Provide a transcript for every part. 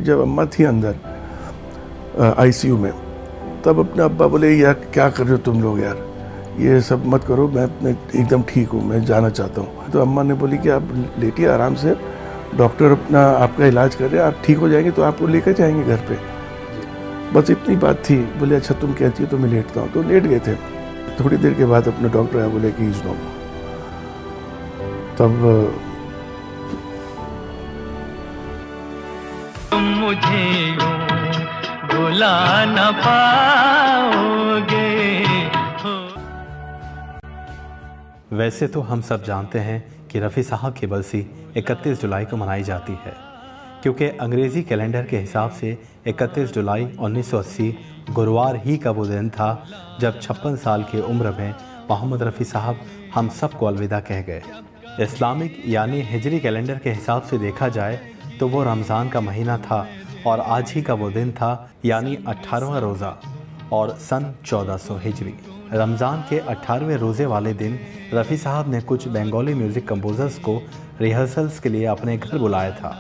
जब अम्मा थी अंदर आईसीयू में, तब अपना अब्बा बोले यार क्या कर रहे हो तुम लोग यार, ये सब मत करो, मैं एकदम ठीक हूँ, मैं जाना चाहता हूँ। तो अम्मा ने बोली कि आप लेटिए आराम से, डॉक्टर अपना आपका इलाज कर रहे हैं, आप ठीक हो जाएंगे तो आपको लेकर जाएंगे घर पे। बस इतनी बात थी। बोले अच्छा तुम कहती हो तो मैं लेटता हूँ। तो लेट गए थे। थोड़ी देर के बाद अपना डॉक्टर आया, बोले कि इज नो। तब मुझे भुला न पाओगे। वैसे तो हम सब जानते हैं कि रफ़ी साहब की बरसी 31 जुलाई को मनाई जाती है, क्योंकि अंग्रेज़ी कैलेंडर के हिसाब से 31 जुलाई 1980 गुरुवार ही का वो दिन था जब 56 साल की उम्र में मोहम्मद रफ़ी साहब हम सब को अलविदा कह गए। इस्लामिक यानी हिजरी कैलेंडर के हिसाब से देखा जाए तो वो रमज़ान का महीना था और आज ही का वो दिन था, यानी 18वां रोज़ा और सन 1400 हिजरी। रमज़ान के 18वें रोज़े वाले दिन रफ़ी साहब ने कुछ बंगाली म्यूज़िक कंपोज़र्स को रिहर्सल्स के लिए अपने घर बुलाया था।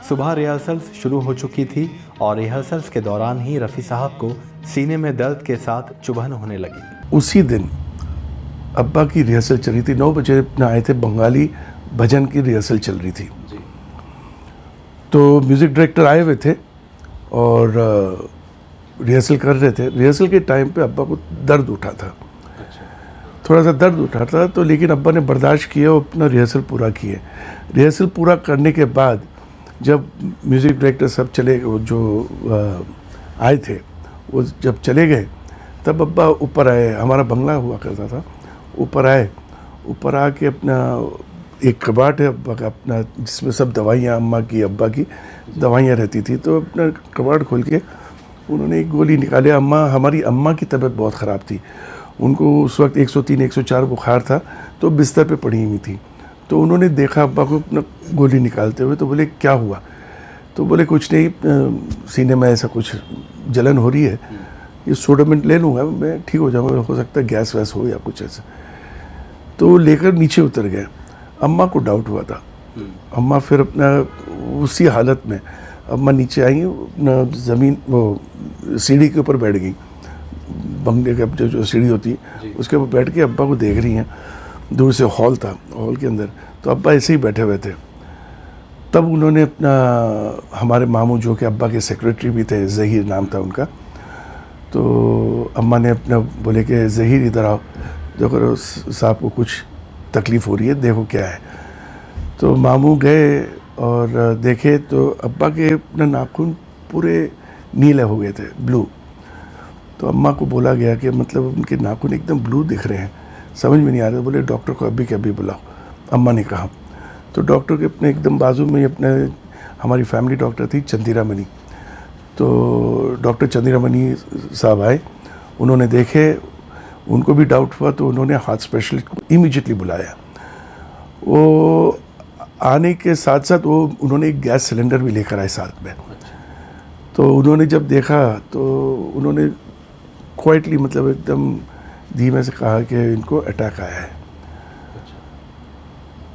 सुबह रिहर्सल्स शुरू हो चुकी थी और रिहर्सल्स के दौरान ही रफ़ी साहब को सीने में दर्द के साथ चुभन होने लगी। उसी दिन अब्बा की रिहर्सल चल रही थी। 9 बजे आए थे, बंगाली भजन की रिहर्सल चल रही थी। तो म्यूज़िक डायरेक्टर आए हुए थे और रिहर्सल कर रहे थे। रिहर्सल के टाइम पे अब्बा को दर्द उठा था। थोड़ा सा दर्द उठा था, तो लेकिन अब्बा ने बर्दाश्त किया और अपना रिहर्सल पूरा किए। रिहर्सल पूरा करने के बाद जब म्यूज़िक डायरेक्टर सब चले, जो आए थे वो जब चले गए, तब अब्बा ऊपर आए। हमारा बंगला हुआ करता था। ऊपर आए, ऊपर आके अपना एक कबाट है अब्बा का अपना, जिसमें सब दवाइयाँ अम्मा की अब्बा की दवाइयाँ रहती थी। तो अपना कबाट खोल के उन्होंने एक गोली निकाले। हमारी अम्मा की तबीयत बहुत ख़राब थी। उनको उस वक्त 103 104 बुखार था, तो बिस्तर पे पड़ी हुई थी। तो उन्होंने देखा अब्बा को अपना गोली निकालते हुए, तो बोले क्या हुआ? तो बोले कुछ नहीं, सीने में ऐसा कुछ जलन हो रही है, ये सोडामेंट ले लूँगा, मैं ठीक हो जाऊँगा, हो सकता है गैस वैस हो या कुछ ऐसा। तो लेकर नीचे उतर गए। अम्मा को डाउट हुआ था। अम्मा फिर अपना उसी हालत में अम्मा नीचे आई, अपना ज़मीन वो सीढ़ी के ऊपर बैठ गई। बंगले के जो सीढ़ी होती है उसके ऊपर बैठ के अब्बा को देख रही हैं। दूर से हॉल था, हॉल के अंदर तो अब्बा ऐसे ही बैठे हुए थे। तब उन्होंने अपना हमारे मामू, जो कि अब्बा के सेक्रेटरी भी थे, ज़हीर नाम था उनका, तो अम्मा ने अपना बोले कि ज़हीर इधर आओ, देखो साहब को कुछ तकलीफ़ हो रही है, देखो क्या है। तो मामू गए और देखे तो अब्बा के अपना नाखून पूरे नीले हो गए थे, ब्लू। तो अम्मा को बोला गया कि मतलब उनके नाखून एकदम ब्लू दिख रहे हैं, समझ में नहीं आ रहा। बोले डॉक्टर को अभी के अभी बुलाओ। अम्मा ने कहा। तो डॉक्टर के अपने एकदम बाजू में अपने हमारी फैमिली डॉक्टर थी चंदीरा मनी। तो डॉक्टर चंदीरा मनी साहब आए, उन्होंने देखे, उनको भी डाउट हुआ, तो उन्होंने हार्ट स्पेशलिस्ट को इमीडिएटली बुलाया। वो आने के साथ साथ उन्होंने एक गैस सिलेंडर भी लेकर आए साथ में। तो उन्होंने जब देखा तो उन्होंने क्वाइटली, मतलब एकदम धीमे से कहा कि इनको अटैक आया है।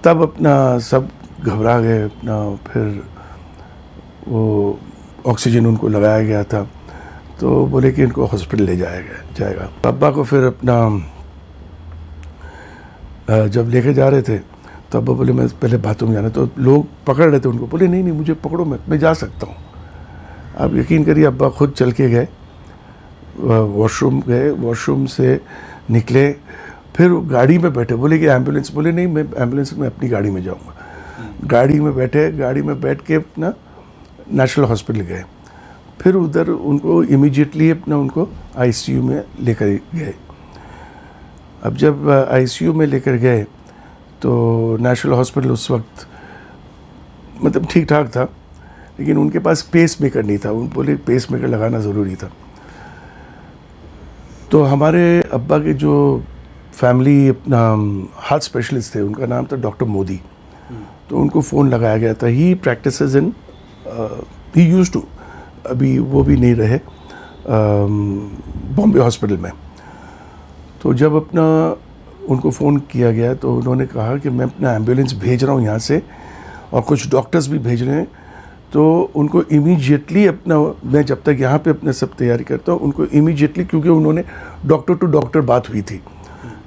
तब अपना सब घबरा गए। अपना फिर वो ऑक्सीजन उनको लगाया गया था, तो बोले कि इनको हॉस्पिटल ले जाएगा। अब्बा को फिर अपना जब लेके जा रहे थे तो अब्बा बोले मैं पहले बाथरूम जाना। तो लोग पकड़ रहे थे उनको, बोले नहीं मुझे पकड़ो, मैं जा सकता हूँ। आप यकीन करिए अब्बा खुद चल के गए, वॉशरूम गए, वॉशरूम से निकले, फिर गाड़ी में बैठे। बोले कि एम्बुलेंस, बोले नहीं मैं एम्बुलेंस में अपनी गाड़ी में जाऊँगा। गाड़ी में बैठे, गाड़ी में बैठ के अपना नेशनल हॉस्पिटल गए। फिर उधर उनको इमीडिएटली अपना उनको आईसीयू में लेकर गए। अब जब आईसीयू में लेकर गए तो नेशनल हॉस्पिटल उस वक्त मतलब ठीक ठाक था, लेकिन उनके पास पेस मेकर नहीं था। उन बोले पेस मेकर लगाना ज़रूरी था। तो हमारे अब्बा के जो फैमिली अपना हार्ट स्पेशलिस्ट थे, उनका नाम था डॉक्टर मोदी। तो उनको फ़ोन लगाया गया था। He practises in, he used to, अभी वो भी नहीं रहे, बॉम्बे हॉस्पिटल में। तो जब अपना उनको फ़ोन किया गया तो उन्होंने कहा कि मैं अपना एम्बुलेंस भेज रहा हूँ यहाँ से और कुछ डॉक्टर्स भी भेज रहे हैं, तो उनको इमीडिएटली अपना, मैं जब तक यहाँ पे अपने सब तैयारी करता हूँ, उनको इमीडिएटली, क्योंकि उन्होंने डॉक्टर टू डॉक्टर बात हुई थी,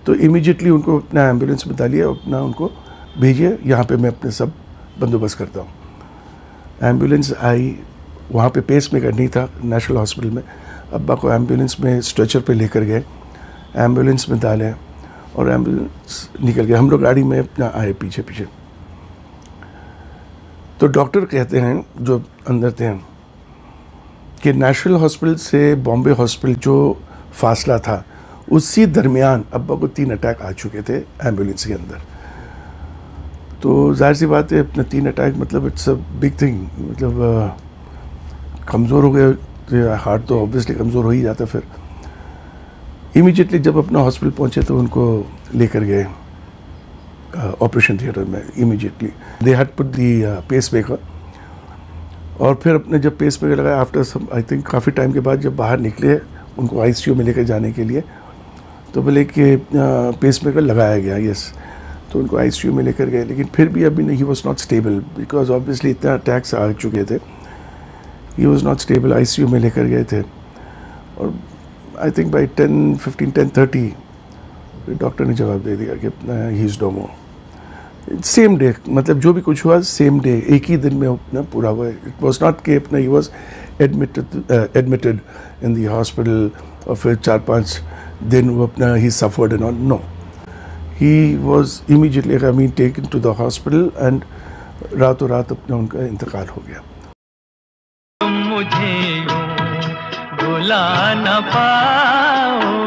तो इमीडिएटली उनको अपना एम्बुलेंस में डालिए, अपना उनको भेजिए, यहाँ पे मैं अपने सब बंदोबस्त करता हूँ। एम्बुलेंस आई, वहाँ पे पेस मेकर नहीं था नेशनल हॉस्पिटल में, अब्बा को एम्बुलेंस में स्ट्रेचर पे लेकर गए, एम्बुलेंस में डालें और एम्बुलेंस निकल गया। हम लोग गाड़ी में अपना आए पीछे पीछे। तो डॉक्टर कहते हैं जो अंदर थे कि नेशनल हॉस्पिटल से बॉम्बे हॉस्पिटल जो फासला था, उसी दरमियान अब्बा को 3 अटैक आ चुके थे एम्बुलेंस के अंदर। तो जाहिर सी बात है, अपना 3 अटैक मतलब इट्स अ बिग थिंग, मतलब कमज़ोर हो गए तो हार्ट तो ऑब्वियसली कमज़ोर हो ही जाता। फिर इमीडिएटली जब अपना हॉस्पिटल पहुंचे तो उनको लेकर गए ऑपरेशन थिएटर में। Immediately they had put the pace maker, और फिर अपने जब पेस मेकर लगाया, आफ्टर सम आई थिंक काफ़ी टाइम के बाद जब बाहर निकले उनको आईसीयू में लेकर जाने के लिए, तो बोले कि पेस मेकर लगाया गया, यस। तो उनको आईसीयू में लेकर गए, लेकिन फिर भी अभी he was not stable, because obviously इतना अटैक्स आ चुके थे, he was not stable. ICU में लेकर गए थे, और आई थिंक बाई 10:30 डॉक्टर ने जवाब दे दिया कि he is no more. Same day, मतलब जो भी कुछ हुआ सेम डे, एक ही दिन में अपना पूरा हुआ। इट वॉज नॉट कि अपना he was admitted in the hospital और फिर 4-5 दिन वो अपना ही suffered and all, no, he was immediately I mean taken to the hospital and रातों रात अपना उनका इंतकाल हो गया। तुम मुझे यूं भुला न पाओ